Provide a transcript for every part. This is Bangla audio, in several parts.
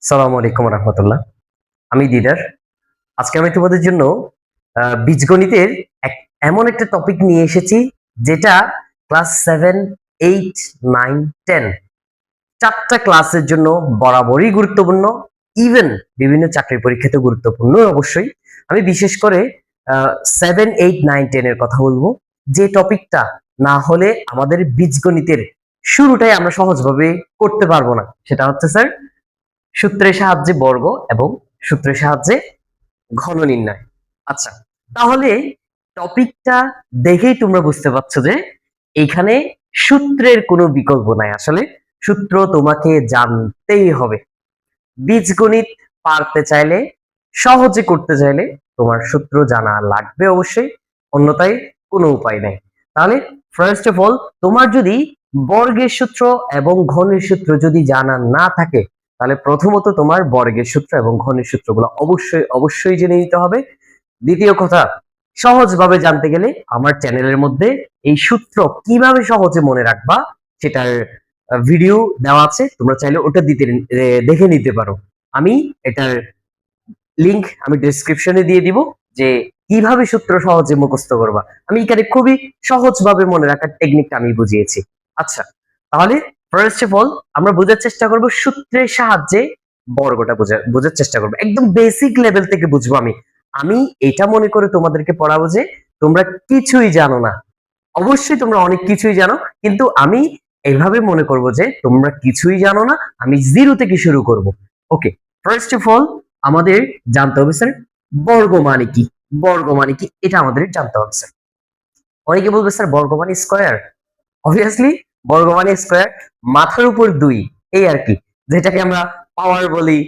সালামু আলাইকুম রহমতুল্লাহ। আমি দিদার। আজকে আমি তোমাদের জন্য বীজগণিতের এক এমন একটা টপিক নিয়ে এসেছি যেটা ক্লাস 7, 8, 9, 10 চারটা ক্লাসের জন্য বরাবরই গুরুত্বপূর্ণ। ইভেন বিভিন্ন চাকরির পরীক্ষাতে গুরুত্বপূর্ণ অবশ্যই। আমি বিশেষ করে 7, 8, 9, 10 এর কথা বলবো, যে টপিকটা না হলে আমাদের বীজগণিতের শুরুটাই আমরা সহজভাবে করতে পারবো না। সেটা হচ্ছে স্যার সূত্রের সাহায্যে বর্গ এবং সূত্রের সাহায্যে ঘন নির্ণয়। আচ্ছা, তাহলে টপিকটা দেখেই তোমরা বুঝতে পারছো যে এখানে সূত্রের কোনো বিকল্প নাই। আসলে সূত্র তোমাকে জানতেই হবে। বীজগণিত পারতে চাইলে, সহজে করতে চাইলে তোমার সূত্র জানা লাগবে অবশ্যই, অন্যথায় কোনো উপায় নাই। তাহলে ফার্স্ট অফ অল, তোমার যদি বর্গের সূত্র এবং ঘনের সূত্র যদি জানা না থাকে, তাহলে প্রথমত তোমার বর্গের সূত্র এবং ঘনের সূত্রগুলো অবশ্যই অবশ্যই জেনে নিতে হবে। দ্বিতীয় কথা, সহজভাবে জানতে গেলে আমার চ্যানেলের মধ্যে এই সূত্র কিভাবে সহজে মনে রাখবা সেটার ভিডিও দেওয়া আছে, তোমরা চাইলে ওটা দেখে নিতে পারো। আমি এটার লিংক আমি ডেসক্রিপশনে দিয়ে দিব, যে কিভাবে সূত্র সহজে মুখস্থ করবা। আমি এখানে খুবই সহজভাবে মনে রাখার টেকনিকটা আমি বুঝিয়েছি। আচ্ছা, তাহলে ফার্স্ট অফ অল আমরা বোঝার চেষ্টা করব সূত্রের সাহায্যে বর্গটা বোঝার চেষ্টা করবো, একদম বেসিক লেভেল থেকে বুঝবো। আমি আমি এটা মনে করে তোমাদেরকে পড়াবো যে তোমরা কিছুই জানো না। অবশ্যই তোমরা অনেক কিছুই জানো, কিন্তু আমি এইভাবে মনে করব যে তোমরা কিছুই জানো না, আমি জিরো থেকে শুরু করব। ওকে, ফার্স্ট অফ অল আমাদের জানতে হবে স্যার বর্গ মানে কি। বর্গ মানে কি এটা আমাদের জানতে হবে স্যার। অনেকে বলবে স্যার বর্গ মানে স্কয়ার। অবভিয়াসলি বর্গ মানে স্কয়ার, মাথার উপর দুই, এই আর কি, যেটাকে আমরা পাওয়ার বলি,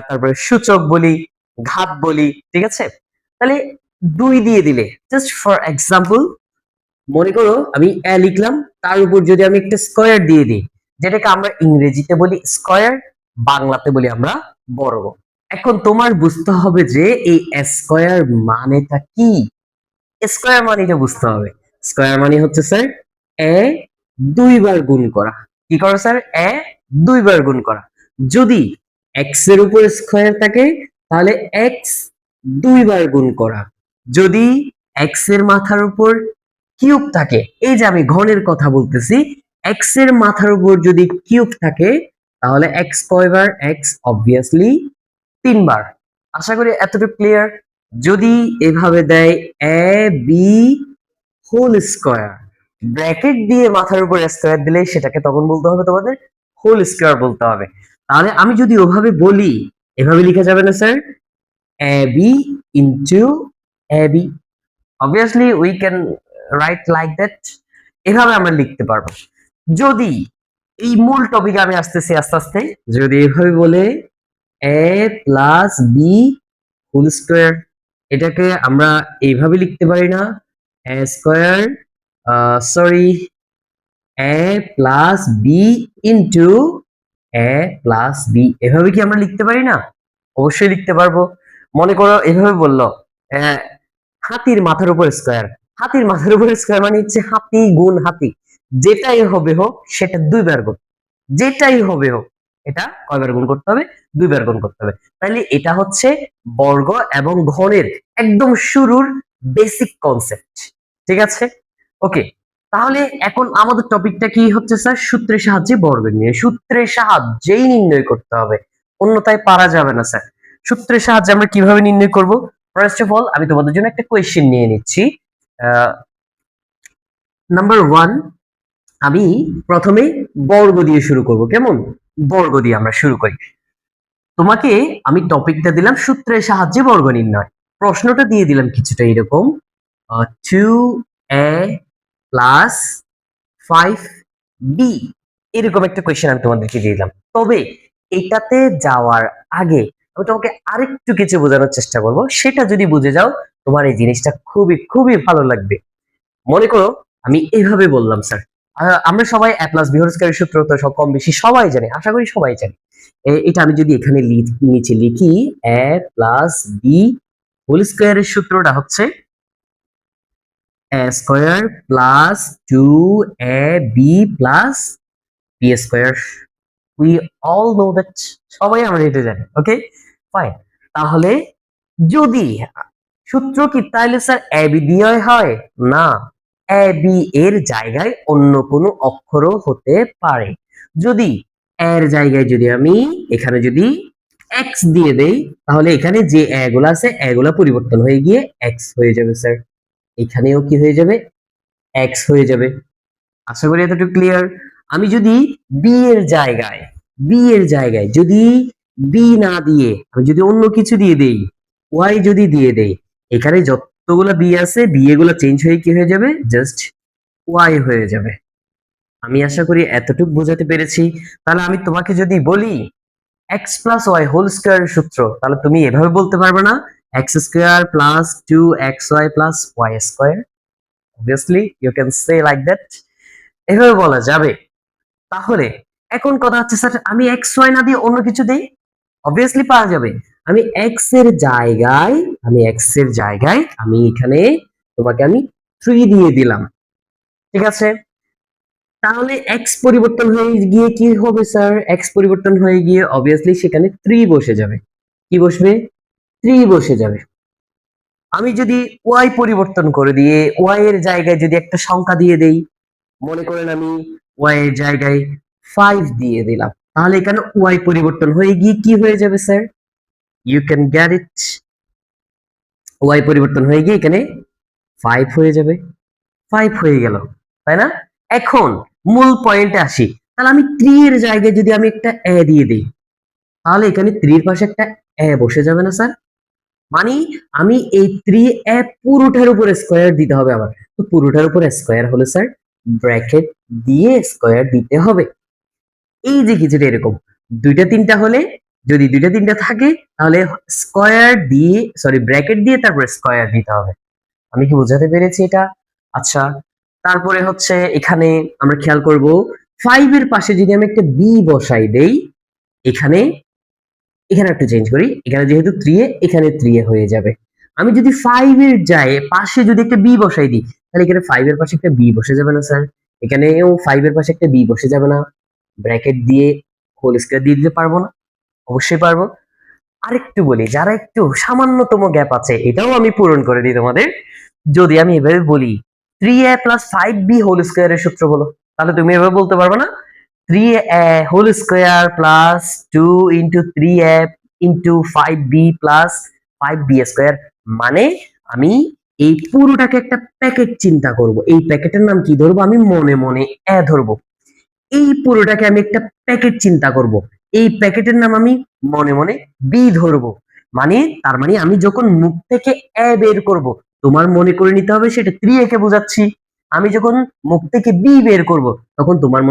তারপরে সূচক বলি, ঘাত বলি, ঠিক আছে। তাহলে দুই দিয়ে দিলে, জাস্ট ফর এক্সাম্পল, মনে করো আমি এ লিখলাম, তার উপর যদি আমি একটা স্কয়ার দিয়ে দিই, যেটাকে আমরা ইংরেজিতে বলি স্কয়ার, বাংলাতে বলি আমরা বর্গ। এখন তোমার বুঝতে হবে যে এই স্কয়ার মানেটা কি। স্কয়ার মানেটা বুঝতে হবে। স্কয়ার মানে হচ্ছে স্যার এ দুইবার গুণ করা। কি করো স্যার? এ দুইবার গুণ করা। যদি এক্স এর উপর স্কয়ার থাকে, তাহলে এক্স দুইবার গুণ করা। যদি এক্স এর মাথার উপর কিউব থাকে, এই যে আমি ঘনের কথা বলতেছি, এক্স এর মাথার উপর যদি কিউব থাকে, তাহলে এক্স কয়বার? এক্স অবভিয়াসলি তিনবার। আশা করি এতটুকু ক্লিয়ার। যদি এভাবে দেয় A B whole square, bracket দিয়ে মাথার উপর স্কয়ার দিলে সেটাকে তখন বলতে হবে তোমাদের হোল স্কয়ার বলতে হবে। তাহলে আমি যদি ওভাবে বলি, এভাবে লেখা যাবে না sir? A b into a b, obviously we can write like that। এভাবে আমরা লিখতে পারবো। যদি এই মূল টপিকে আমি আসতেছি আস্তে আস্তে, যদি এভাবে বলে এ প্লাস বি হোল স্কয়ার, এটাকে আমরা এইভাবে লিখতে পারি না? এ স্কয়ার, সরি, এ প্লাস বি ইন্টু এ প্লাস বি, এভাবে কি আমরা লিখতে পারি না? অবশ্যই লিখতে পারবো। মনে করো এভাবে বললো হাতির মাথার উপর স্কয়ার। হাতির মাথার উপর স্কয়ার মানে হচ্ছে হাতি গুণ হাতি, যেটাই হবে হোক সেটা দুইবার গুণ, যেটাই হবে হোক এটা কয়বার গুণ করতে হবে? দুইবার গুণ করতে হবে। তাহলে এটা হচ্ছে বর্গ এবং ঘনের একদম শুরুর বেসিক কনসেপ্ট, ঠিক আছে। ওকে, তাহলে এখন আমাদের টপিকটা কি হচ্ছে স্যার? সূত্রের সাহায্যে বর্গ নির্ণয়। সূত্রের সাহায্যেই নির্ণয় করতে হবে, অন্যথায় পারা যাবে না স্যার। সূত্রের সাহায্যে আমরা কিভাবে নির্ণয় করব? ফার্স্ট অফ অল আমি তোমাদের জন্য একটা কোয়েশ্চেন নিয়ে নিচ্ছি। নাম্বার 1, আমি প্রথমে বর্গ দিয়ে শুরু করব। কেমন? বর্গ দিয়ে আমরা শুরু করি। তোমাকে আমি টপিকটা দিলাম সূত্রের সাহায্যে বর্গ নির্ণয়। প্রশ্নটা দিয়ে দিলাম কিছুটা এরকম, 2a প্লাস 5b, এরকম একটা কোয়েশ্চেন আমি তোমাদেরকে দিয়ে দিলাম। তবে এটাতে যাওয়ার আগে আমি তোমাকে আরেকটু কিছু বোঝানোর চেষ্টা করব, সেটা যদি বুঝে যাও তোমার এই জিনিসটা খুবই খুবই ভালো লাগবে। মনে করো আমি এইভাবে বললাম স্যার, আমরা সবাই a প্লাস b হোল স্কয়ারের সূত্র তো সব কম বেশি সবাই জানে, আশা করি সবাই জানে। এটা আমি যদি এখানে নিচে লিখি, a প্লাস b হোল স্কয়ারের সূত্রটা হচ্ছে a square plus 2ab plus b square. We all know that, সবাই আমরা এটা জানি। Okay fine. তাহলে যদি সূত্র কি তাহলে স্যার এ বি দিয়ে হয় না, এ বি এর জায়গায় অন্য কোনো অক্ষরও হতে পারে। যদি এর জায়গায় যদি আমি এখানে যদি এক্স দিয়ে দেই, তাহলে এখানে যে এ গুলো আছে এ গুলো পরিবর্তন হয়ে গিয়ে এক্স হয়ে যাবে স্যার। এখানেও কি হয়ে যাবে, এক্স হয়ে যাবে। আশা করি এতটুকু ক্লিয়ার। আমি যদি বি এর জায়গায় যদি বি না দিয়ে আমি যদি অন্য কিছু দিয়ে দেই, ওয়াই যদি দিয়ে দেই, এখানে যতগুলো বি আছে বি এগুলো চেঞ্জ হয়ে কি হয়ে যাবে, জাস্ট ওয়াই হয়ে যাবে। আমি আশা করি এতটুকু বোঝাতে পেরেছি। তাহলে আমি তোমাকে যদি বলি x plus y whole square সূত্র, তাহলে তুমি এভাবে বলতে পারবে না x square plus 2xy plus y square. Obviously you can say like that, এভাবে বলা যাবে। তাহলে এখন কথা হচ্ছে স্যার আমি এক্স ওয়াই না দিয়ে অন্য কিছু দেই, অবভিয়াসলি পাওয়া যাবে। আমি এক্স এর জায়গায় আমি এখানে তোমাকে আমি 3 দিয়ে দিলাম, ঠিক আছে। তাহলে এক্স পরিবর্তন হয়ে গিয়ে কি হবে স্যার, এক্স পরিবর্তন হয়ে গিয়ে অবভিয়াসলি সেখানে 3 বসে যাবে। কি বসবে, 3 বসে যাবে। আমি যদি ওয়াই পরিবর্তন করে দিয়ে ওয়াই এর জায়গায় যদি একটা সংখ্যা দিয়ে দেই, মনে করেন আমি ওয়াই এর জায়গায় 5 দিয়ে দিলাম, তাহলে এখানে ওয়াই পরিবর্তন হয়ে গিয়ে কি হয়ে যাবে sir, you can get it, y পরিবর্তন হয়ে গিয়ে এখানে 5 হয়ে যাবে। 5 হয়ে গেল, তাই না। এখন মূল পয়েন্টে আসি। তাহলে আমি 3 এর জায়গায় যদি আমি একটা এ দিয়ে দিই, তাহলে এখানে 3 এর পাশে একটা এ বসে যাবে না স্যার। মানে আমি এই 3 এ পুরোটার উপরে স্কয়ার দিতে হবে আমার। তো পুরোটার উপরে স্কয়ার হলে স্যার ব্র্যাকেট দিয়ে স্কয়ার দিতে হবে। এই যে কিছুটা এরকম দুইটা তিনটা হলে, যদি দুইটা তিনটা থাকে তাহলে স্কয়ার দিয়ে সরি ব্র্যাকেট দিয়ে তারপর স্কয়ার দিতে হবে। আমি কি বোঝাতে পেরেছি এটা? আচ্ছা, তারপরে হচ্ছে এখানে আমরা খেয়াল করব 5 এর পাশে যদি আমি একটা বি বসাই দেই, এখানে এখানে একটু চেঞ্জ করি, এখানে যেহেতু 3 এ এখানে 3 এ হয়ে যাবে। আমি যদি 5 এর যায় পাশে যদি একটা বি বসাই দিই, তাহলে এখানে 5 এর পাশে একটা বি বসে যাবে না স্যার? এখানেও 5 এর পাশে একটা বি বসে যাবে না? ব্র্যাকেট দিয়ে হোল স্কয়ার দিয়ে দিতে পারবো না? অবশ্যই পারবো। আরেকটু বলি, যারা একটু সামান্যতম গ্যাপ আছে এটাও আমি পূরণ করে দিই তোমাদের। যদি আমি এভাবে বলি 3a প্লাস 5b হোল স্কয়ারের সূত্র বলো, তাহলে তুমি এভাবে বলতে পারবে না 3a whole square plus 2 into 3a into 5b plus 5b square. মানে আমি এই পুরোটাকে একটা প্যাকেট চিন্তা করব, এই প্যাকেটের নাম কি ধরবো, আমি মনে মনে এ ধরবো। এই পুরোটাকে আমি একটা প্যাকেট চিন্তা করব, এই প্যাকেটের নাম আমি মনে মনে বি ধরবো। মানে তার মানে আমি যখন মুখ থেকে এ বের করব, তোমার মনে করে নিতে হবে সেটা 3a কে বোঝাচ্ছি। আমি যখন মুখ থেকে বি বের করব, তখন তোমার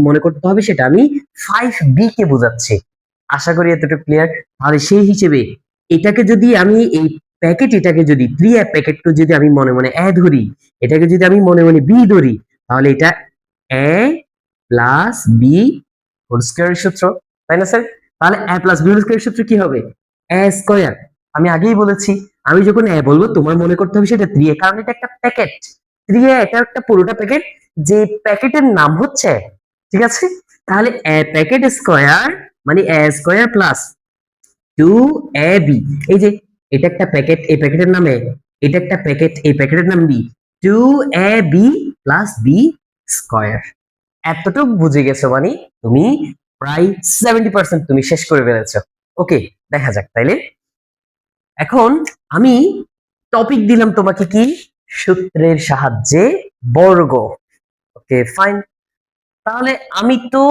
মনে করতে হবে সেটা আমি 5b কে বোঝাচ্ছি। আশা করি এতটুকু ক্লিয়ার। তাহলে সেই হিসেবে এটাকে যদি আমি এই এটাকে যদি 3a প্যাকেটকে যদি আমি মনে মনে এ ধরি, এটাকে যদি আমি মনে মনে বি ধরি, তাহলে এটা এ প্লাস বি হোল স্কয়ারের সূত্র, তাই না স্যার? তাহলে এ প্লাস বি হোল স্কয়ারের সূত্র কি হবে, এ স্কয়ার। আমি আগেই বলেছি আমি যখন এ বলবো তোমার মনে করতে হবে সেটা 3a, কারণ এটা একটা প্যাকেট। 3a এটা একটা পুরোটা প্যাকেট, যে প্যাকেটের নাম হচ্ছে, ঠিক আছে। তাহলে এ প্যাকেট স্কয়ার মানে এ স্কয়ার প্লাস 2ab। এই যে এটা একটা প্যাকেট, এই প্যাকেটের নামে, এটা একটা প্যাকেট, এই প্যাকেটের নাম B, 2ab plus b square. এতটুকু বুঝে গেছো মানে তুমি প্রায় 70% তুমি শেষ করে ফেলেছো। ওকে, দেখা যাক তাইলে। এখন আমি টপিক দিলাম তোমাকে কি, সূত্রের সাহায্যে বর্গ। Okay fine. তাহলে আমি তো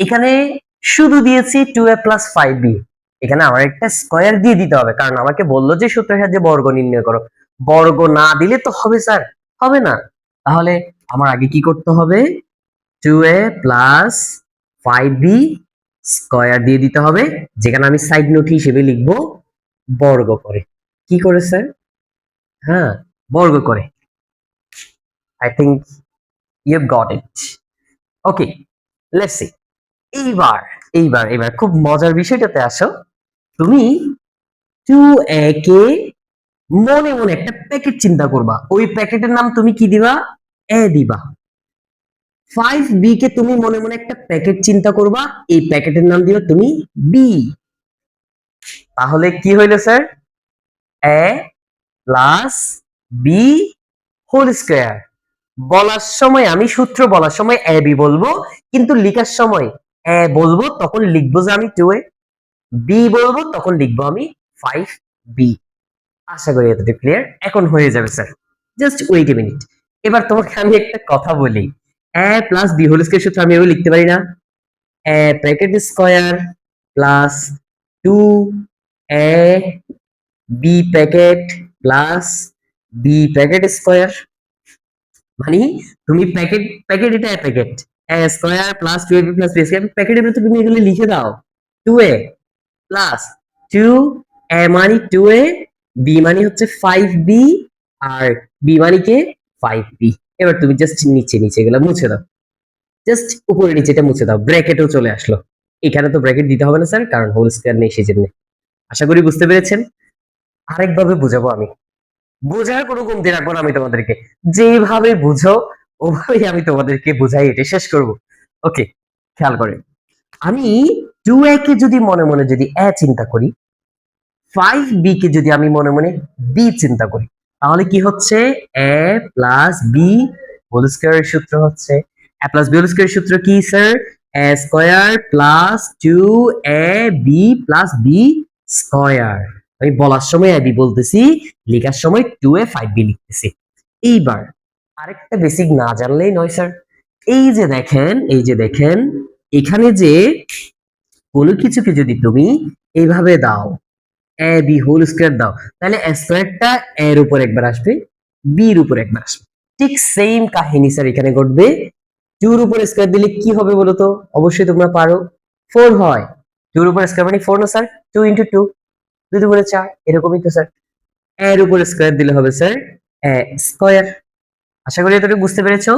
এখানে শুধু দিয়েছি 2a প্লাস 5b, এখানে আমার একটা স্কয়ার দিয়ে দিতে হবে, কারণ আমাকে বললো যে সূত্রের সাহায্যে বর্গ নির্ণয় করো। বর্গ না দিলে তো হবে স্যার, হবে না। তাহলে আমার আগে কি করতে হবে, 2a প্লাস 5b স্কয়ার দিয়ে দিতে হবে, যেখানে আমি সাইড নোট হিসেবে লিখবো বর্গ করে। কি করে স্যার? হ্যাঁ, বর্গ করে। I think you got it. Okay, let's see. এইবার এইবার খুব মজার বিষয়টাতে আসো। তুমি 2a কে মনে মনে একটা প্যাকেট চিন্তা করবা, ওই প্যাকেটের নাম তুমি কি দিবা, এ দিবা। 5b কে তুমি মনে মনে একটা প্যাকেট চিন্তা করবা, এই প্যাকেটের নাম দিবা তুমি বি। তাহলে কি হইলো sir? a plus b whole square. বলার সময় আমি সূত্র বলার সময় এ বি বলবো, কিন্তু লিখার সময় এ বলবো তখন লিখবো যে আমি 2a, বি বলবো তখন লিখবো আমি 5b। আশা করি এতটুকু ক্লিয়ার। এখন হয়ে যাবে sir, just wait a minute. এবার তোমাকে আমি একটা কথা বলি, a plus b whole square সূত্র আমি এভাবে লিখতে পারি না? A bracket square plus 2a b packet plus b packet square. মানে তুমি প্যাকেট প্যাকেট এটা packet a square plus 2ab plus b square, প্যাকেটের ভিতরে তুমি এগুলো লিখে দাও। 2a প্লাস 2a মানে 2a, বি মানে হচ্ছে 5b, আর বি মানে কে 5b। এবার তুমি জাস্ট নিচে নিচে এগুলো মুছে দাও, জাস্ট উপরে নিচেটা মুছে দাও, ব্র্যাকেটও চলে আসলো। এখানে তো ব্র্যাকেট দিতে হবে না স্যার, কারণ হোল স্কয়ার নেই সেজন্য। আশা করি বুঝতে পেরেছেন। আরেকভাবে বুঝাবো আমি, বোঝার কোনো কমতি রাখবো না আমি তোমাদেরকে, যেভাবে বুঝো ওভাবেই আমি তোমাদেরকে বুঝাই এটা শেষ করব। ওকে, খেয়াল করে আমি 2a কে যদি মনে মনে যদি a চিন্তা করি, 5b কে যদি আমি মনে মনে b চিন্তা করি, তাহলে কি হচ্ছে? a প্লাস বি হোল স্কয়ারের সূত্র হচ্ছে, a প্লাস বি হোল স্কয়ারের সূত্র কি sir? a square plus 2ab plus b square. আমি বলার সময় ab বলতেছি, লেখার সময় 2a 5b লিখতেছি। এইবার আরেকটা বেসিক না জানলেই নয় স্যার। এই যে দেখেন, এই যে দেখেন, এখানে যে কোনো কিছুকে যদি তুমি এইভাবে দাও, এ বি হোল স্কয়ার দাও, তাহলে এ স্কয়ারটা এর উপর একবার আসবে, বি এর উপর একবার আসবে। ঠিক সেম কাহিনী স্যার এখানে ঘটবে। 2 এর উপর স্কয়ার দিলে কি হবে বলো তো? অবশ্যই তোমরা পারো, 4 হয়। 2 এর উপর স্কয়ার মানে 4 না স্যার? 2 ইনটু 2, 2 দুগুণে 4, এরকমই তো স্যার। এর উপর স্কয়ার দিলে হবে স্যার এ স্কয়ার। আশা করি এতটুকু বুঝতে পেরেছো।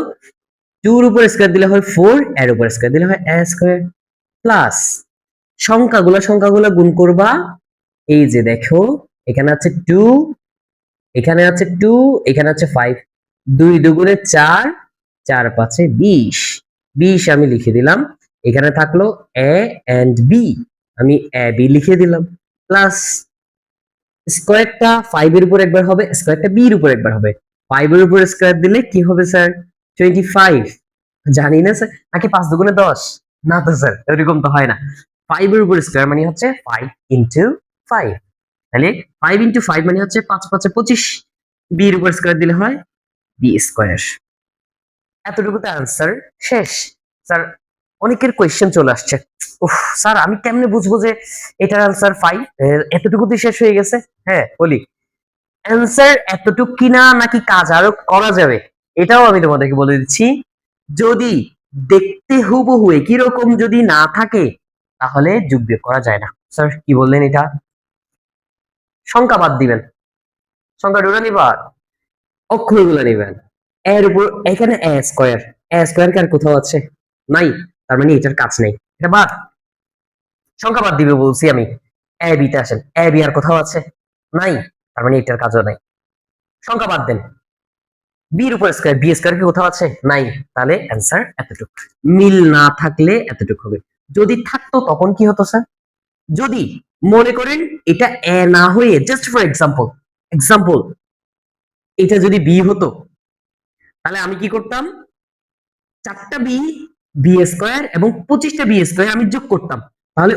2 এর উপর স্কয়ার দিলে হয় 4, এর উপর স্কয়ার দিলে হয় এ স্কয়ার। প্লাস সংখ্যাগুলো গুণ করবা। এই যে দেখো, এখানে আছে 2, এখানে আছে 2, এখানে আছে 5, 2 দুগুণে 4, 4 5 20, 20 আমি লিখে দিলাম। এখানে থাকলো a and b, আমি a b লিখে দিলাম। প্লাস স্কয়ারটা 5 এর উপর একবার হবে, স্কয়ারটা b এর উপর একবার হবে। 5 এর উপর স্কয়ার দিলে কি হবে স্যার? 25। জানি না স্যার, নাকি 5 দুগুণে 10? না তো স্যার, এরকম তো হয় না। 5 এর উপর স্কয়ার মানে হচ্ছে 5 ইনটু 5, তাহলে 5 ইনটু 5 মানে হচ্ছে 5 5 25, বি এর উপর স্কয়ার দিলে হয় বি স্কয়ার। এতটুকুতে আনসার শেষ। স্যার অনেকের কোয়েশ্চেন চলে আসছে, উফ স্যার আমি কেমনে বুঝবো যে এটার আনসার 5? এতটুকুতেই শেষ হয়ে গেছে? হ্যাঁ বলি, অ্যান্সার এতটুক কিনা নাকি কাজ আরো করা যাবে, এটাও আমি তোমাদেরকে বলে দিচ্ছি। যদি দেখতে হুবহু একই রকম যদি না থাকে, তাহলে যোগ বিয়োগ করা যায় না। স্যার কি বললেন এটা? সংখ্যা বাদ দিবেন, সংখ্যা দুটো নিবার, অক্ষরগুলো নিবেন। এর উপর এখানে এ স্কয়ার, এ স্কয়ার কি আর কোথাও আছে? নাই, তার মানে এটার কাজ নেই, এটা বাদ। সংখ্যা বাদ দিবে বলছি আমি। এ বি তে আসেন, এ বি আর কোথাও আছে? নাই, তার মানে এটার কাজও নাই। সংখ্যা বাদ দেন, বি এর উপর স্কয়ার, বি স্কয়ার কি কোথাও আছে? নাই, তাহলে অ্যান্সার এতটুকু। মিল না থাকলে এতটুকু হবে, যদি থাকতো তখন কি হতো স্যার? যদি মনে করেন এটা এ না হয়ে, জাস্ট ফর এক্সাম্পল, এক্সাম্পল এটা যদি বি হতো, তাহলে আমি কি করতাম? 4টা বি, বি স্কয়ার এবং 25টা বি স্কয়ার আমি যোগ করতাম, তাহলে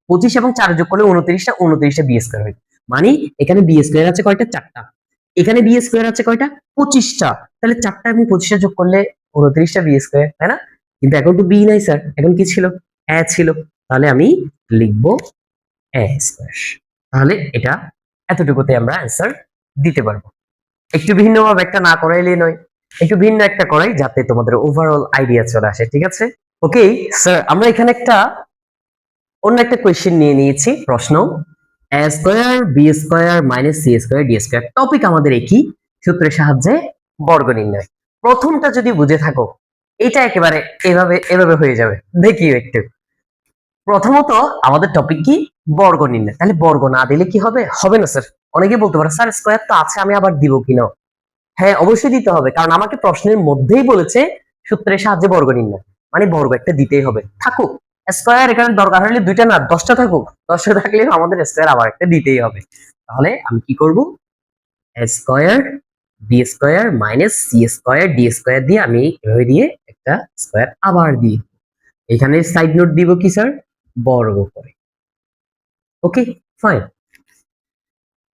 25 এবং 4 যোগ করলে 29টা, 29টা বি স্কয়ার হইতো। মানে এখানে বি স্কয়ার আছে কয়টা? 4টা। এখানে বি স্কয়ার আছে কয়টা? 25টা। তাহলে 4টা এবং 25টা যোগ করলে 29টা বি স্কয়ার, তাই না? কিন্তু এখন তো বি নাই স্যার, এখন কি ছিল? এ ছিল, তাহলে আমি লিখবো এ স্কয়ার। তাহলে এটা এতটুকুতে আমরা অ্যান্সার দিতে পারবো। একটু ভিন্নভাবে একটা না করাইলেই নয়, একটু ভিন্ন একটা করাই যাতে তোমাদের ওভারঅল আইডিয়া চলে আসে, ঠিক আছে? ওকে স্যার, আমরা এখানে একটা অন্য একটা কোয়েশ্চেন নিয়ে নিয়েছি, প্রশ্ন a square b square minus c square d square, topic আমাদের একই, সূত্রের সাহায্যে বর্গ নির্ণয়। প্রথমটা যদি বুঝে থাকো, এটা একেবারে এভাবে এভাবে হয়ে যাবে। দেখি একটু, প্রথমত আমাদের টপিক কি? বর্গ নির্ণয়। তাহলে বর্গ না দিলে কি হবে? হবে না স্যার। অনেকে বলতে পারে স্যার স্কয়ার তো আছে, আমি আবার দিব কিনা? হ্যাঁ অবশ্যই দিতে হবে, কারণ আমাকে প্রশ্নের মধ্যেই বলেছে সূত্রের সাহায্যে বর্গ নির্ণয়, মানে বর্গ একটা দিতেই হবে, থাকুক স্কয়ার, এখানে দরকার হলে দুইটা না 10টা থাকুক, 10টা থাকলে আমাদের স্কয়ার আবার একটা দিতেই হবে। তাহলে আমি কি করব, square b square minus c square d square দিয়ে আমি এভাবে দিয়ে একটা স্কয়ার আবার দিই, এখানে সাইড নোট দিব কি স্যার, বর্গ করে। Okay fine.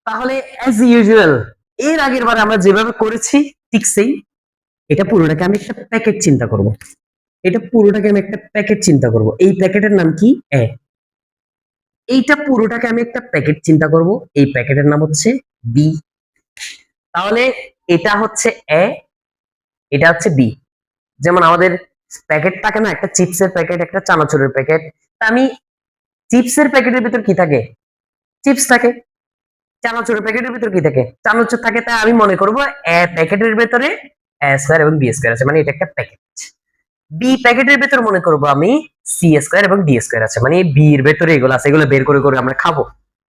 তাহলে অ্যাজ ইউজুয়াল এর আগের বার আমরা যেভাবে করেছি ঠিক সেই, এটা পুরোটাকে আমি একটা প্যাকেট চিন্তা করব, এটা পুরোটাকে আমি একটা প্যাকেট চিন্তা করব, এই প্যাকেটের নাম কি এ, এইটা পুরোটাকে আমি একটা প্যাকেট চিন্তা করব, এই প্যাকেটের নাম হচ্ছে বি। তাহলে এটা হচ্ছে এ, এটা হচ্ছে বি। যেমন আমাদের প্যাকেট থাকে না, একটা চিপসের প্যাকেট, একটা চানাচুরের প্যাকেট, তা আমি চিপসের প্যাকেটের ভিতর কি থাকে, চিপস থাকে, চানাচুরের প্যাকেটের ভিতর কি থাকে, চানাচুর থাকে, তাই আমি মনে করব এ প্যাকেটের ভিতরে এ স্কয়ার এবং বি স্কয়ার আছে, মানে এটা একটা প্যাকেট। বি প্যাকেটের ভিতর মনে করব আমি সি স্কয়ার এবং ডি স্কয়ার আছে, মানে বি এর ভিতরে এগুলো আছে, এগুলো বের করে করে আমরা খাবো,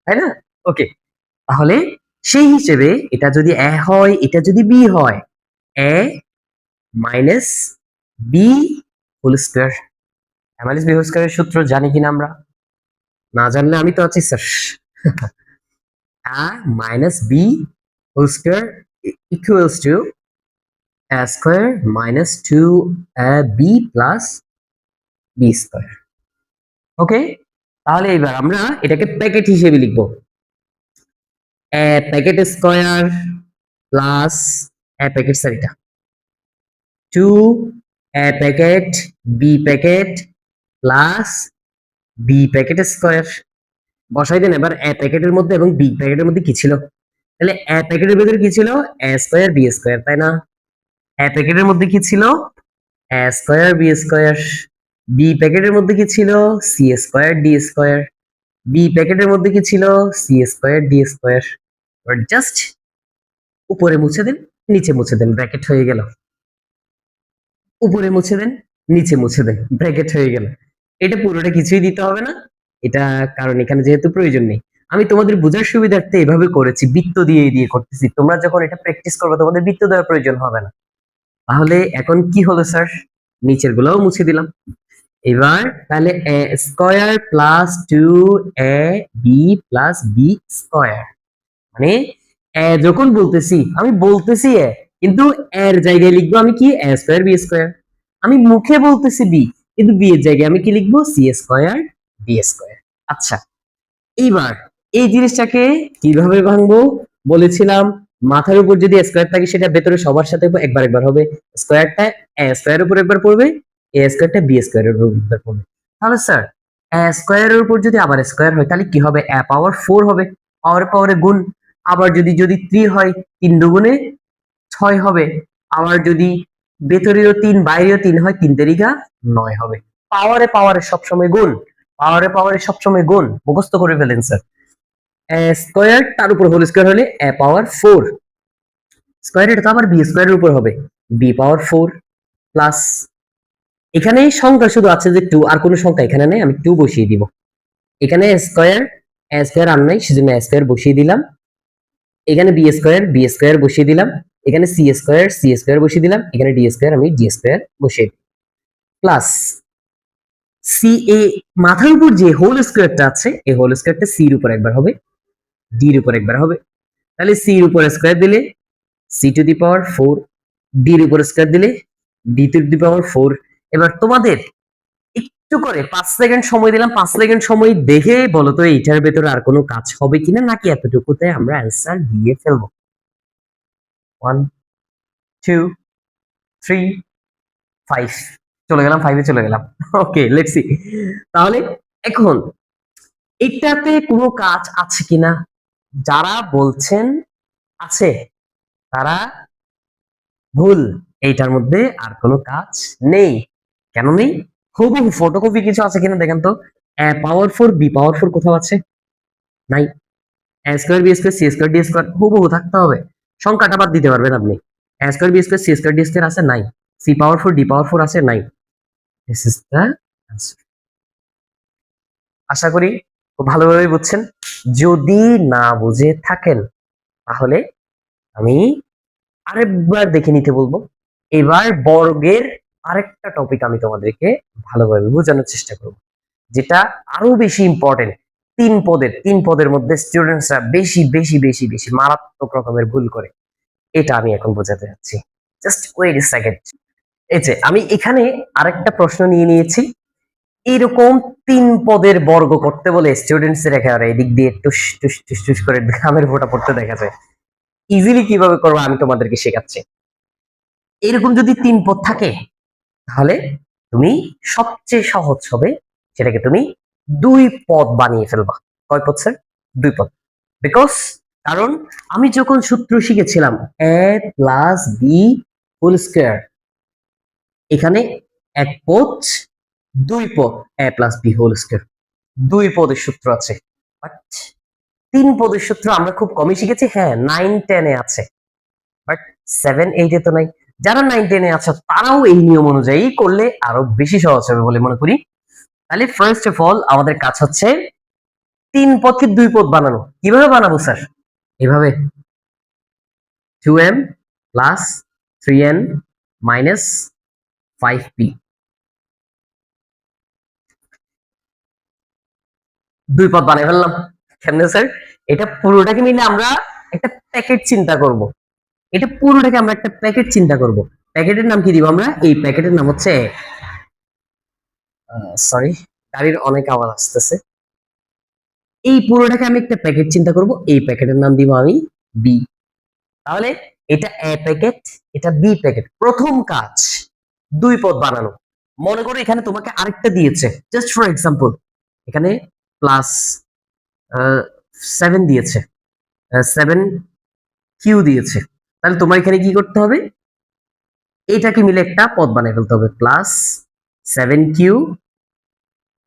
তাই না? ওকে, তাহলে সেই হিসেবে এটা যদি এ হয়, এটা যদি বি হয়, এ মাইনাস বি হোল স্কয়ার, এ মাইনাস বি হোল স্কয়ারের সূত্র জানি কিনা আমরা, না জানলে আমি তো আছি sir. a minus b whole square equals to a square minus 2ab plus b square. ওকে, তাহলে এবার আমরা এটাকে প্যাকেট হিসেবে লিখব, a packet square plus a packet sir এটা 2 a packet b packet plus b packet square, বসাই দেন এবার a প্যাকেটের মধ্যে এবং b প্যাকেটের মধ্যে কি ছিল, তাহলে a প্যাকেটের ভিতরে কি ছিল, a স্কয়ার b স্কয়ার, তাই না? a প্যাকেটের মধ্যে কি ছিল, a square b square, b প্যাকেটের মধ্যে কি ছিল, c square d square, b প্যাকেটের মধ্যে কি ছিল, c স্কয়ার d স্কয়ার। এবার জাস্ট উপরে মুছে দেন, নিচে মুছে দেন, ব্র্যাকেট হয়ে গেল, উপরে মুছে দেন, নিচে মুছে দেন, ব্র্যাকেট হয়ে গেল। এটা পুরোটা কিছুই দিতে হবে না, এটা কারণ এখানে যেহেতু প্রয়োজন নেই, আমি তোমাদের বোঝার সুবিধার্থে এভাবে করেছি, বৃত্ত দিয়ে দিয়ে করতেছি, তোমরা যখন এটা প্র্যাকটিস করবে তোমাদের বৃত্ত দেওয়ার প্রয়োজন হবে না। তাহলে এখন কি হলো স্যার, নিচের গুলোও মুছে দিলাম। এবার তাহলে a square plus 2 a b plus b square, মানে এ যখন বলতেছি আমি বলতেছি এ, কিন্তু এর জায়গায় লিখবো আমি কি, a স্কয়ার b স্কয়ার। আমি মুখে বলতেছি বি, কিন্তু বি এর জায়গায় আমি কি লিখবো, c স্কয়ার b স্কয়ার। আচ্ছা, এইবার এই জিনিসটাকে কিভাবে ভাঙবো বলেছিলাম, মাথার উপর যদি স্কয়ার থাকে সেটা ভেতরে সবার সাথে একবার একবার হবে, স্কয়ারটা এ স্কয়ারের উপর একবার পড়বে, এ স্কয়ারটা বি স্কয়ারের উপর একবার পড়বে। তাহলে স্যার এ স্কয়ারের উপর যদি আবার স্কয়ার হয় তাহলে কি হবে, এ পাওয়ার 4 হবে, পাওয়ারে পাওয়ারে গুণ, আবার যদি যদি 3 হয় 3 দুগুণে 6 হবে, আবার যদি ভেতরেও 3 বাইরেও 3 হয় 3 তেরিকা 9 হবে। পাওয়ারে পাওয়ারে সবসময় গুণ, পাওয়ারে পাওয়ারে সবসময় গুণ, মুখস্থ করে ফেলেন স্যার। স্কয়ার তার উপর হোল স্কয়ার হলে এ পাওয়ার 4, স্কয়ার এটা তো আবার বি স্কয়ারের উপর হবে, বি পাওয়ার 4 প্লাস, এখানে সংখ্যা শুধু আছে যে 2, আর কোনো সংখ্যা এখানে নেই, আমি 2 বসিয়ে দিব। এখানে স্কয়ার এ স্কয়ার আর নাই, সেজন্য এ স্কয়ার বসিয়ে দিলাম। এখানে বি স্কয়ার বসিয়ে দিলাম। এখানে সি স্কয়ার বসিয়ে দিলাম। এখানে ডি স্কয়ার আমি ডি স্কয়ার বসিয়ে দিই, প্লাস সি এ মাথার উপর যে হোল স্কয়ারটা আছে, এই হোল স্কয়ারটা সি এর উপর একবার হবে, ডি এর উপর একবার হবে। তাহলে সি এর উপর স্কয়ার দিলে c to the power 4, d এর উপর স্কয়ার দিলে ডি টু দি পাওয়ার 4। এবার তোমাদের একটু করে 5 সেকেন্ড সময় দিলাম, 5 সেকেন্ড সময় দেখে বলো তো এইটার ভেতরে আর কোনো কাজ হবে কিনা, নাকি এতটুকুতে আমরা অ্যান্সার দিয়ে ফেলবো। 1 2 3 5, চলে গেলাম 5 এ চলে গেলাম। ওকে লেটস সি। তাহলে এখন এটাতে কোনো কাজ আছে কিনা, যারা বলছেন আছে তারা ভুল, এইটার মধ্যে আর কোনো কাজ নেই। কেন নেই, হুবহু ফটোকপি কিছু আছে কিনা দেখেন তো, এ পাওয়ার 4 বি পাওয়ার 4 কোথাও আছে, নাই। A square b square c square d square হুবহু থাকতে হবে, সংখ্যাটা বাদ দিতে পারবেন আপনি। A square b square c square d square আছে, নাই। সি পাওয়ার 4 ডি পাওয়ার 4 আছে, নাই। This is the answer. আশা করি খুব ভালোভাবে বুঝছেন। যদি না বুঝে থাকেন তাহলে আমি আরেকবার দেখে নিতে বলবো। এবার বর্গের আরেকটা টপিক আমি তোমাদেরকে ভালোভাবে বোঝানোর চেষ্টা করব, যেটা আরো বেশি ইম্পর্টেন্ট। তিন পদের মধ্যে স্টুডেন্টসরা বেশি বেশি বেশি বেশি মারাত্মক রকমের ভুল করে, এটা আমি এখন বোঝাতে যাচ্ছি। জাস্ট ওয়েট এ সেকেন্ড। এই যে আমি এখানে আরেকটা প্রশ্ন নিয়ে নিয়েছি, এরকম 3 পদের বর্গ করতে বলে স্টুডেন্টস এর একেবারে এদিক দিয়ে টুস টুস টুস টুস করে ঘামের ফোঁটা পড়তে দেখা যায়। ইজিলি কিভাবে করবো আমি তোমাদেরকে শেখাচ্ছি। এরকম যদি 3 পদ থাকে, তাহলে তুমি সবচেয়ে সহজ হবে সেটাকে তুমি 2 পদ বানিয়ে ফেলবা। কয় পদ স্যার? 2 পদ। বিকজ কারণ আমি যখন সূত্র শিখেছিলাম a plus b whole square, এখানে 1 পদ 2 পদ a plus b whole square, 2 পদের সূত্র আছে। বাট 3 পদের সূত্র আমরা খুব কমই শিখেছি। হ্যাঁ, 9-10 এ আছে, বাট 7-8 এ তো নাই। যারা 9-10 এ আছে তারাও এই নিয়ম অনুযায়ী করলে আরো বেশি সহজ হবে বলে মনে করি। তাহলে ফার্স্ট অফ অল আমাদের কাজ হচ্ছে 3 পদকে 2 পদ বানানো। কিভাবে বানাবো স্যার? এভাবে 2m plus 3n minus 5p, 2 পদ বানিয়ে ফেললাম। কেমনে স্যার? এটা পুরোটাকে মিলে আমরা একটা প্যাকেট চিন্তা করব। এটা পুরোটাকে আমরা একটা প্যাকেট চিন্তা করব। প্যাকেটের নাম কি দিব আমরা? এই প্যাকেটের নাম হচ্ছে, সরি, গাড়ির অনেক আওয়াজ আসতেছে। এই পুরোটাকে আমি একটা প্যাকেট চিন্তা করব, এই প্যাকেটের নাম দিব আমি বি। তাহলে এটা এ প্যাকেট, এটা বি প্যাকেট। প্রথম কাজ 2 পদ বানানো। মনে করো এখানে তোমাকে আরেকটা দিয়েছে, জাস্ট ফর এক্সাম্পল এখানে প্লাস 7 দিয়েছে, 7q দিয়েছে। তাহলে তোমার এখানে কি করতে হবে? এইটাকে মিলে একটা পদ বানিয়ে ফেলতে হবে, প্লাস 7q।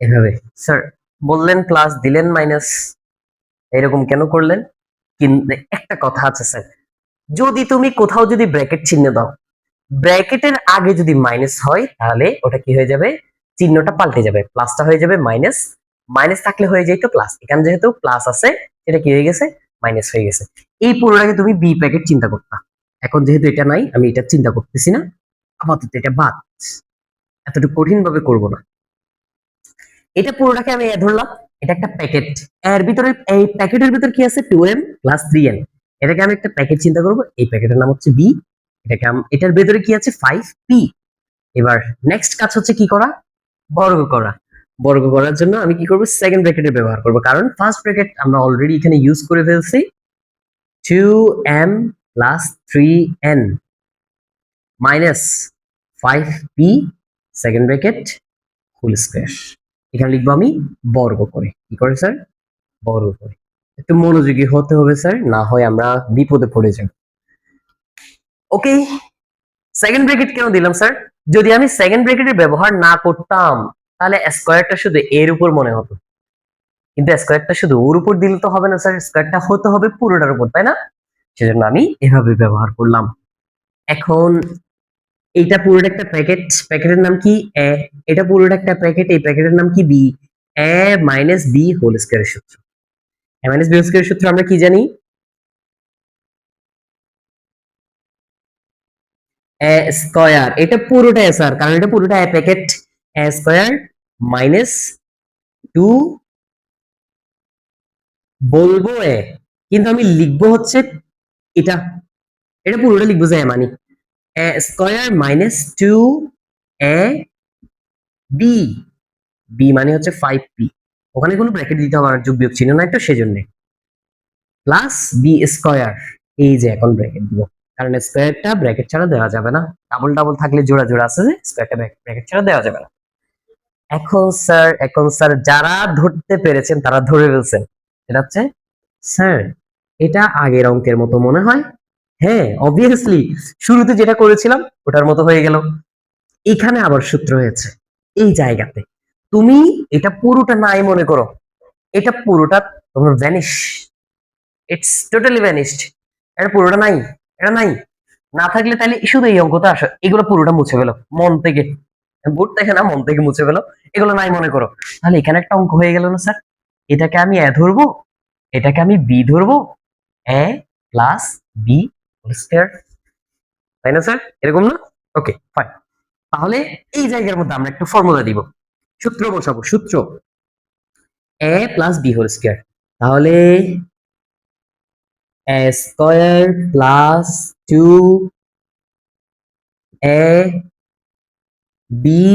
এভাবে স্যার বললেন প্লাস দিলেন মাইনাস, এরকম কেন করলেন? কিন্তু একটা কথা আছে স্যার, যদি তুমি কোথাও যদি ব্র্যাকেট চিহ্ন দাও, ব্র্যাকেটের আগে যদি মাইনাস হয়, তাহলে ওটা কি হয়ে যাবে? চিহ্নটা পাল্টে যাবে, প্লাসটা হয়ে যাবে মাইনাস। মাইনাস থাকলে হয়ে যেত প্লাস, এখানে যেহেতু প্লাস আছে এটা কি হয়ে গেছে? মাইনাস হয়ে গেছে। এই পুরোটাকে তুমি বি প্যাকেট চিন্তা করতা। এখন যেহেতু এটা নাই, আমি এটা চিন্তা করতেছি না, আপাতত এটা বাদ, এতটুকু কঠিন ভাবে করবো না। এটা পুরোটাকে আমি ধরলাম এটা একটা প্যাকেট। এর ভিতরে, এই প্যাকেটের ভিতরে কি আছে? 2m plus 3n। এটাকে আমি একটা প্যাকেট চিন্তা করব, এই প্যাকেটের নাম হচ্ছে বি। এটার ভিতরে কি আছে? 5p। এবার নেক্সট কাজ হচ্ছে কি করা? বর্গ করা। বর্গ করার জন্য আমি কি করব? সেকেন্ড ব্র্যাকেটের ব্যবহার করব, কারণ ফার্স্ট ব্র্যাকেট আমরা অলরেডি এখানে ইউজ করে ফেলছি। 2m plus 3n minus 5p second bracket whole square. এখানে লিখবো আমি বর্গ করে। কি করে স্যার? বর্গ করে। একটু মনোযোগী হতে হবে স্যার, না হয় আমরা বিপদে পড়ে যাব। ওকে, সেকেন্ড ব্র্যাকেট কেন দিলাম স্যার? যদি আমি সেকেন্ড ব্র্যাকেটের ব্যবহার না করতাম, তাহলে স্কয়ারটা শুধু এর উপর মনে হতো, কিন্তু স্কয়ারটা শুধু ওর উপর দিলে তো হবে না স্যার, স্কয়ারটা হতে হবে পুরোটার উপর, তাই না? সেজন্য আমি এভাবে ব্যবহার করলাম। এখন এইটা পুরোটা একটা প্যাকেট, প্যাকেটের নাম কি? এ। এটা পুরোটা একটা প্যাকেট, এই প্যাকেটের নাম কি? বি। এ মাইনাস বি হোল স্কয়ারের সূত্র। এ মাইনাস বি হোল স্কয়ারের সূত্র আমরা কি জানি? এ স্কয়ার। এটা পুরোটা স্যার, কারণ এটা পুরোটা এ প্যাকেট। এ স্কয়ার মাইনাস 2 বলবো এ, কিন্তু আমি লিখবো হচ্ছে এটা, এটা পুরোটা লিখবো যে মানে এ square minus 2 A B. B মানে হচ্ছে 5p, ওখানে কোনো ব্র্যাকেট দিতে হবে না, যোগ বিয়োগ চিহ্ন না একটা, সেজন্য প্লাস বি স্কয়ার। এই যে এখন ব্র্যাকেট দিব, কারণ স্কয়ারটা ব্র্যাকেট ছাড়া দেওয়া যাবে না, ডাবল ডাবল থাকলে জোড়া জোড়া আছে, যে স্কয়ারটা ব্র্যাকেট ছাড়া দেওয়া যাবে না। এখন স্যার যারা ধরতে পেরেছেন তারা ধরে ফেলছেন। এটা হচ্ছে স্যার, এটা আগের অঙ্কের মতো মনে হয়। হ্যাঁ, অবভিয়াসলি শুরুতে যেটা করেছিলাম ওটার মতো হয়ে গেল। এখানে আবার সূত্র হয়েছে এই জায়গাতে। তুমি এটা পুরোটা নাই মনে করো, এটা পুরোটা তোমার ভ্যানিশ, ইটস টোটালি ভ্যানিশড। এটা পুরোটা নাই, এটা নাই। না থাকলে তাহলে শুধু এই অঙ্কটা আসো, এগুলো পুরোটা মুছে ফেলো মন থেকে, বোর্ড থেকে না, মন থেকে মুছে ফেলো, এগুলো নাই মনে করো। তাহলে এখানে একটা অঙ্ক হয়ে গেল না স্যার? এটাকে আমি এ ধরবো, এটাকে আমি বি ধরবো, এ প্লাস বি হোল স্কয়ার, তাই না স্যার? এরকম না? Okay fine. তাহলে এই জায়গার মধ্যে আমরা একটু ফর্মুলা দিব, সূত্র বসাবো। সূত্র a plus b whole square, তাহলে a square plus 2 a b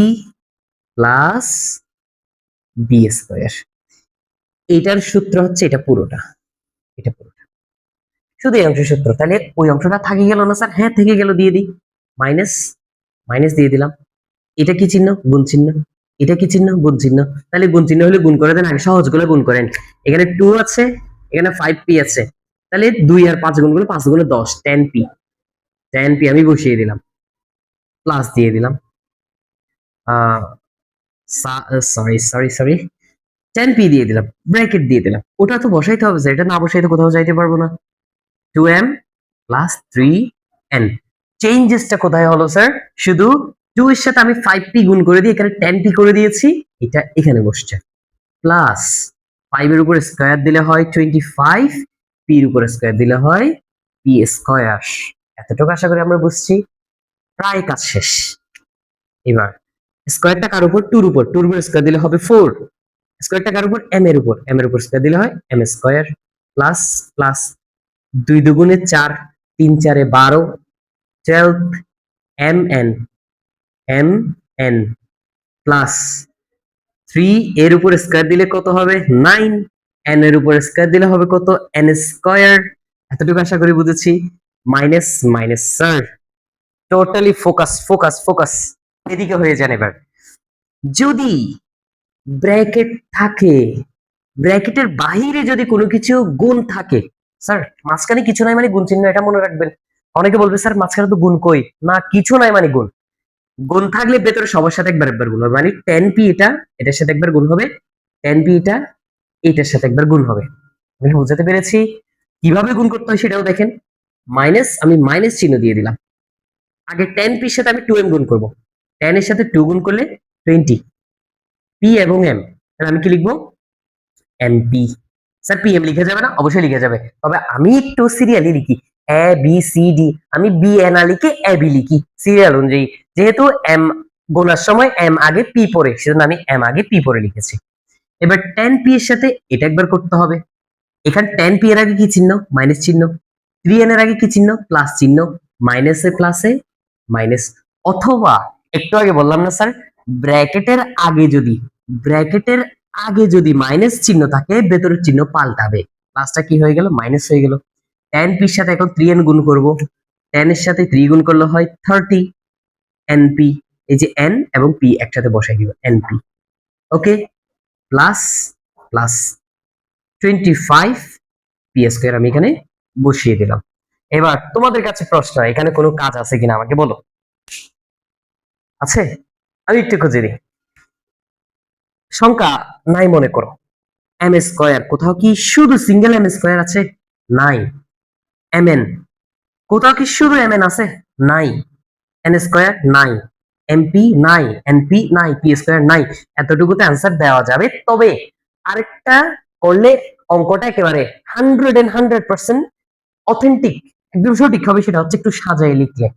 plus b square. এটার সূত্র হচ্ছে এটা পুরোটা, এটা পুরোটা শুধু এই অংশের সূত্র। তাহলে ওই অংশটা থেকে গেল না স্যার? হ্যাঁ থেকে গেল, দিয়ে দিই। মাইনাস মাইনাস দিয়ে দিলাম। এটা কি চিহ্ন? গুণ চিহ্ন। এটা কি চিহ্ন? গুণ চিহ্ন। তাহলে গুণ চিহ্ন হলে গুণ করে দেন, আগে সহজ গুলো গুণ করেন। এখানে 2 আছে, এখানে 5p আছে, তাহলে 2 আর 5 গুণ করলে 5 গুণে 10, 10p। 10p আমি বসিয়ে দিলাম, প্লাস দিয়ে দিলাম। সরি সরি সরি 10p দিয়ে দিলাম, ব্র্যাকেট দিয়ে দিলাম। ওটা তো বসাইতে হবে স্যার, এটা না বসাইতে কোথাও যাইতে পারবো না। 2m plus 3n। চেঞ্জেসটা কোথায় হলো স্যার? শুধু 2 এর সাথে আমি 5p গুণ করে দিয়ে এখানে 10p করে দিয়েছি, এটা এখানে বসছে। প্লাস 5 এর উপর স্কয়ার দিলে হয় 25, p এর উপর স্কয়ার দিলে হয় p স্কয়ার। এতটুকু আশা করি আমরা বুঝছি, প্রায় কাজ শেষ। এবার স্কয়ারটা কার উপর? 2 এর উপর, 2 এর উপর স্কয়ার দিলে হবে 4। স্কয়ারটা কার উপর? m এর উপর, m এর উপর স্কয়ার দিলে হয় m স্কয়ার। প্লাস প্লাস 2 দুগুণে 4, 3 4 12, 12 mn mn প্লাস 3 এর উপর স্কয়ার দিলে কত হবে? 9। n এর উপর স্কয়ার দিলে হবে কত? n square. এতটুকু আশা করি বুঝেছি। Minus minus sir, totally focus focus focus, এদিকে হয়ে যান। এবার যদি ব্র্যাকেট থাকে, ব্র্যাকেটের বাহিরে যদি কোনো কিছু গুণ থাকে, স্যার মাঝখানে কিছু নাই মানে গুণ চিহ্ন, এটা মনে রাখবেন। অনেকে বলবে স্যার মাঝখানে তো গুণ কই, না কিছু নাই মানে গুণ। গুণ থাকলে ভেতরে সবার সাথে একবার একবার গুণ হবে, মানে 10p এটা এটার সাথে একবার গুণ হবে, 10p এটা এটার সাথে একবার গুণ হবে। আমি বুঝাতে পেরেছি? কিভাবে গুণ করতে হয় সেটাও দেখেন। মাইনাস, আমি মাইনাস চিহ্ন দিয়ে দিলাম। আগে 10p এর সাথে আমি 2m গুণ করব, 10 এর সাথে 2 গুণ করলে 20, p এবং m। তাহলে আমি কি লিখবো? mp। স্যার pm লিখে যাবে না? অবশ্যই লিখে যাবে, তবে আমি একটু সিরিয়ালি লিখি, a b c d। আমি b a না লিখে a b লিখি সিরিয়াল অনুযায়ী, যেহেতু m গোনার সময় m আগে p পড়ে, সেজন্য আমি m আগে p পড়ে লিখেছি। এবার 10p এর সাথে এটা একবার করতে হবে। এখানে 10p এর আগে কি চিহ্ন? মাইনাস চিহ্ন। 3n এর আগে কি চিহ্ন? প্লাস চিহ্ন। মাইনাসে প্লাসে মাইনাস। অথবা একটু আগে বললাম না স্যার, ব্র্যাকেটের আগে যদি, ব্র্যাকেটের আগে যদি মাইনাস চিহ্ন থাকে, ভেতরের চিহ্ন পাল্টাবে, প্লাসটা কি হয়ে গেল? মাইনাস হয়ে গেল। 10p এর সাথে এখন 3n গুণ করব, 10 এর সাথে 3 গুণ করলে হয় 30 np। এই যে n এবং p একসাথে বসাই দিব, np। ওকে, প্লাস প্লাস 25 p স্কয়ার আমি এখানে বসিয়ে দিলাম। এবার তোমাদের কাছে প্রশ্ন, এখানে কোনো কাজ আছে কিনা আমাকে বলো। আছে? আমি একটু খুঁজে দিই। সংখ্যা নাই মনে করো, এম স্কয়ার, কোথাও কি শুধু সিঙ্গেল এম স্কয়ার আছে? নাই। mn, কোথাও কি শুধু mn আছে? নাই। n স্কয়ার নাই, mp নাই, np নাই, p স্কয়ার নাই। এতটুকুতে অ্যান্সার দেওয়া যাবে, তবে আরেকটা করলে অঙ্কটা একেবারে 100% অথেন্টিক, একদম সঠিক হবে। সেটা হচ্ছে একটু সাজাই লিখলে।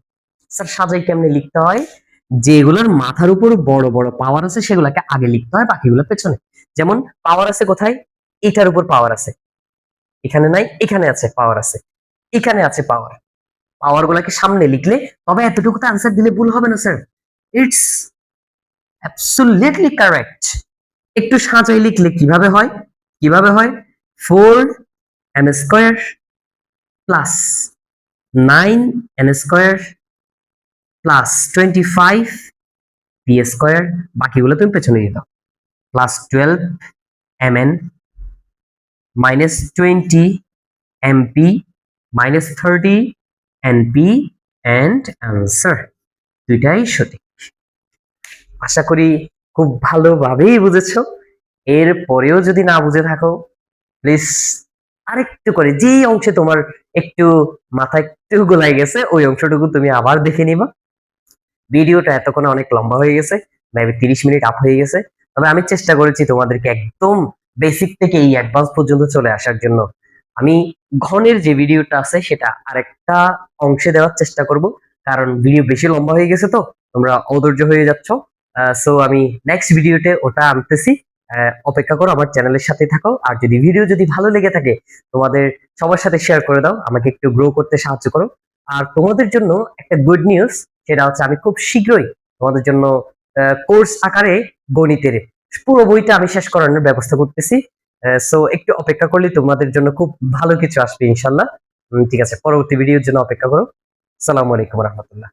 স্যার সাজাই কেমনে লিখতে হয়? যেগুলোর মাথার উপর বড় বড় পাওয়ার আছে সেগুলোকে আগে লিখতে হয়, বাকিগুলো পেছনে। যেমন পাওয়ার আছে কোথায়? এটার উপর পাওয়ার আছে, এখানে নাই, এখানে আছে পাওয়ার আছে, এখানে আছে পাওয়ার। পাওয়ার গুলাকে সামনে লিখলে, তবে এতটুকু তো আনসার দিলে ভুল হবে না স্যার, ইটস অ্যাবসলিউটলি কারেক্ট। একটু সাজাই লিখলে কিভাবে হয়? কিভাবে হয়? 4m square plus 9n square plus 25 p square, বাকিগুলো তুমি পেছনে দিয়ে দাও, plus 12 mn minus 20 mp minus 30 np and answer. দুইটাই সঠিক। আশা করি খুব ভালোভাবেই বুঝেছো। এর পরেও যদি না বুঝে থাকো, প্লিজ আরেকটু করে, যে অংশে তোমার একটু মাথা একটু গোলাই গেছে ওই অংশটুকু তুমি আবার দেখে নিবা। ভিডিওটা এতক্ষণে অনেক লম্বা হয়ে গেছে, মেবি 30 মিনিট আপ হয়ে গেছে। তবে আমি চেষ্টা করেছি তোমাদেরকে একদম বেসিক থেকে এই অ্যাডভান্স পর্যন্ত চলে আসার জন্য। আমি ঘনের যে ভিডিওটা আছে সেটা আরেকটা অংশে দেওয়ার চেষ্টা করব, কারণ ভিডিও বেশি লম্বা হয়ে গেছে তো তোমরা অধৈর্য হয়ে যাচ্ছ। সো আমি নেক্সট ভিডিওতে ওটা আনতেছি। অপেক্ষা করো, আমার চ্যানেলের সাথে থাকো। আর যদি ভিডিও যদি ভালো লেগে থাকে তোমাদের সবার সাথে শেয়ার করে দাও, আমাকে একটু গ্রো করতে সাহায্য করো। আর তোমাদের জন্য একটা গুড নিউজ, সেটা হচ্ছে আমি খুব শীঘ্রই তোমাদের জন্য কোর্স আকারে গণিতের পুরো বইটা আমি শেষ করানোর ব্যবস্থা করতেছি। সো একটু অপেক্ষা করলে তোমাদের জন্য খুব ভালো কিছু আসবে ইনশাল্লাহ। ঠিক আছে, পরবর্তী ভিডিওর জন্য অপেক্ষা করো। আসসালামু আলাইকুম রহমতুল্লাহ।